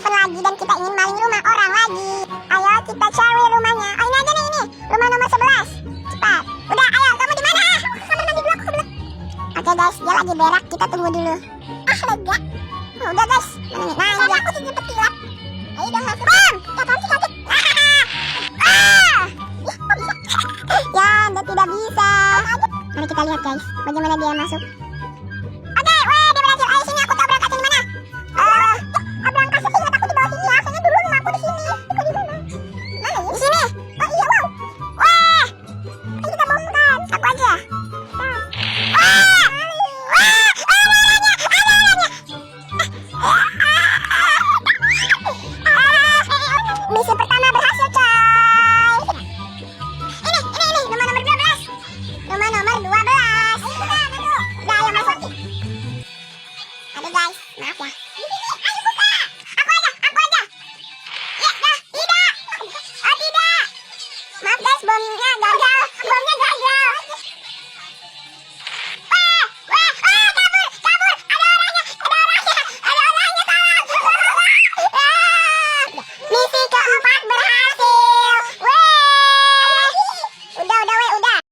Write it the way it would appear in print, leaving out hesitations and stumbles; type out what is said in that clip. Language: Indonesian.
telepon lagi dan kita ingin maling rumah orang lagi. Ayo kita cari rumahnya. Oh ini aja nih, ini rumah nomor 11. Cepat. Udah, ayo kamu di mana? Kamar mandi dulu, aku ke belakang. Oke guys, dia lagi berak, kita tunggu dulu. Lega. Oh, udah guys. Nah ini dia. Aku sempet kilap. Ayo dong masuk. Bam! Kapan sih kaget? Ya, anda tidak bisa. Mari kita lihat guys, bagaimana dia masuk.